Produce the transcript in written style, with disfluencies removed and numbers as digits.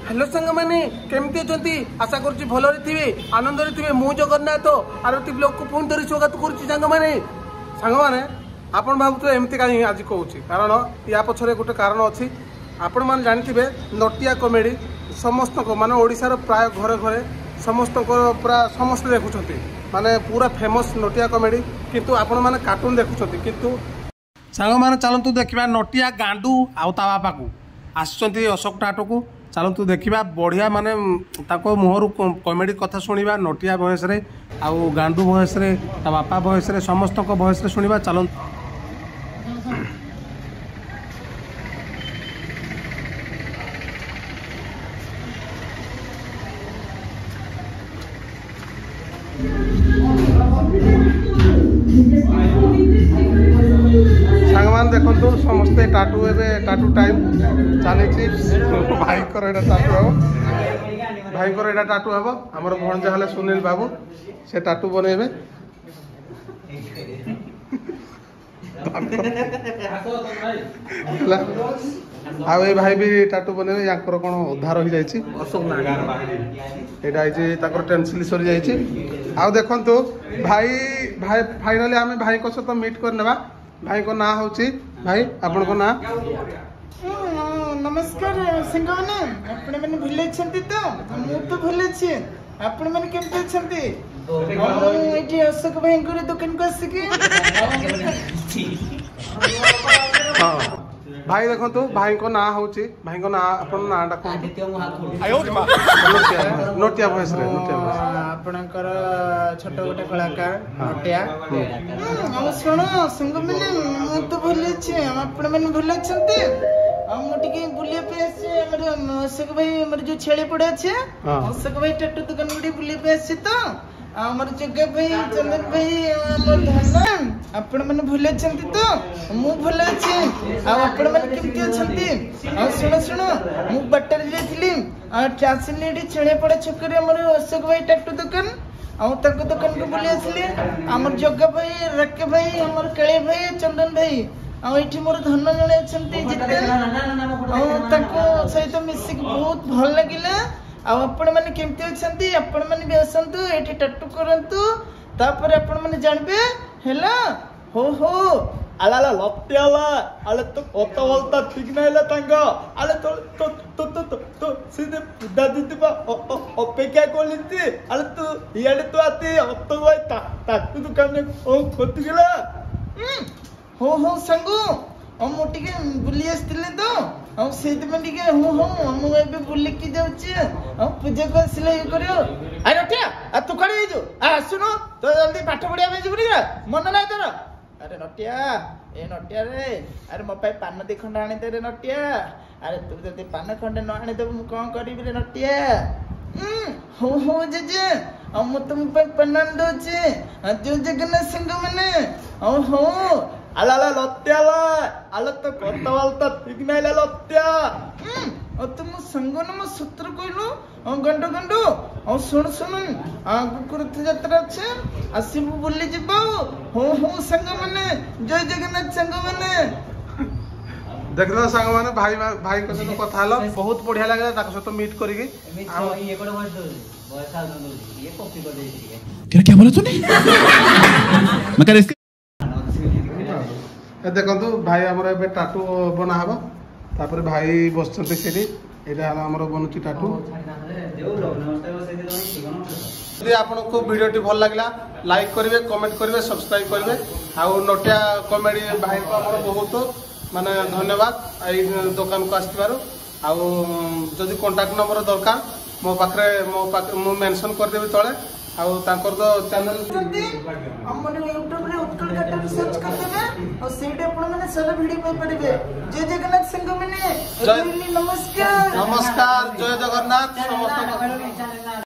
hello सांग मैंने केमती अच्छा आशा करुच्ची भलरे थे आनंद थे मु जगन्नाथ आरती ब्लॉग को पुणी धरी स्वागत करुच्ची सांग मैंने आपण भावुए एमती कहीं आज कहूँ कारण या पछरे गोटे कारण अच्छी आपण मैंने जानते नटिया कमेडी समस्त माने ओडिशार प्राय घरे घरे समस्त पूरा समस्त देखुं माने पूरा फेमस नटिया कमेडी किंतु आपण मैंने कार्टून देखुं किंतु सांग मैंने चलतु देखा नटिया गांडू आउ ता बापा को आसुँच अशोक टाटो को चलतु देखा बढ़िया माने मुहर कमेडी कथा शुणा नटिया भयस आउ गांडू भयस ता बापा भयस समस्त भयस शुणा चलतु सांगमान देखो समस्ते टाटू टाटू टाइम चली भाई टाटू हम भाई टाटू हम आमर भणजा हेले सुनील बाबू से टाटू बनइबे आ भाई भी टाटू बनइबे याकर कोन उद्धार हो जाइछि एटा टेंसिल सरी जाइछि आ देखंतु भाई भाई फाइनली आमे भाई को सहित मीट करनेबा भाई को ना होची भाई आपण को ना नमस्कार संग माने आपण माने भूले छंती तो मु तो भूले छी आपण माने केमते छंती एठी अशोक भाई को दुकान को आसी हां भाई देखंतु भाई को ना होची भाई को ना आपण ना डा कोन आयो रे मा नटिया भयस रे नटिया भयस आपणकर छोट गोटे कलाकार नटिया सुनो संग माने मु तो भूले छी आपण माने भूले छंती हम टिके बुलिया पे आसे हमर अशोक भाई हमर जो छेले पड़े छे अशोक भाई टट्टू दुकान गुडी बुलिया पे आसे तो हमर जग्गा भाई चंदन भाई हमर धन आपण माने भूले छंती तो मु भूले छी आ आपण माने केमती अछंती आ सुनो सुनो मु बटर जेथिली आ ट्रांसलेट छेले पड़े छकरे हमर अशोक भाई टट्टू दुकान आ तक दुकान को बुली आसले हमर जग्गा भाई रक्के भाई हमर केळे भाई चंदन भाई आठी मोर धन जड़े सहित मिसिक बहुत भल लगे आपण मैंने केमती अच्छी आपण मैंने भी आसतु ये टाटू करतु तापर आपण मैंने जानबे हैला हो आला लत्याला आले तो कत बोलता ठीक ना तांगा आले तो तो तो तो तो सीधे दादी दिबा अपेक्षा कोलिती आले तो इयाले तो आती अत्तो भाई टाटू दुकान ओ खोती गेला हो संगु हम टिके बुली आसतिले तो हम सेत में टिके हो हम एबे बुली की जाउची हम पूजा को आसिले ये करियो आ नटिया आ तू कड़ी जो आ सुनो तो जल्दी पाठ पढ़िया में जिबनी मन नाही तोर अरे नटिया ए नटिया रे अरे मो पाई पान दे खंड आनी दे रे नटिया अरे तू जल्दी पान खंड न आनी दे मु कोन करिबि रे नटिया हो जेजे हम तुम पे पन्नान दोचे जो जगन्नाथ सिंह माने हो आला लत्याला आला तो कत बोलता ठीक ना लत्या तुम संग नम सूत्र कहलु गंडो गंडो सुन कुकुरथ यात्रा अच्छे आसबू बुली जीव हो संग माने जय जगन्नाथ संग माने देख सांग मैंने भाई भाई को सहित कथा हलो बहुत बढ़िया लगे सहित मीट करी क्या बोला तूने देखो भाई आमर ए टाटू बना हम तापर भाई बस आमर बनुची टाटू यदि आपको वीडियो भल लगे लाइक करेंगे कमेंट करेंगे सब्सक्राइब करेंगे आउ नटिया कमेडी भाई को आमर बहुत माने धन्यवाद यही दुकान को आसबार आदि कंटाक्ट नंबर दरकार मो पाखे मु मेंशन करदेवी तले आउ तांकर तो चैनल हमर YouTube रे उत्कल कटर सर्च कर देबे और सेट आपण माने सब वीडियो पाई परिबे जय जगन्नाथ संग माने नमस्कार नमस्कार जय जगन्नाथ समस्त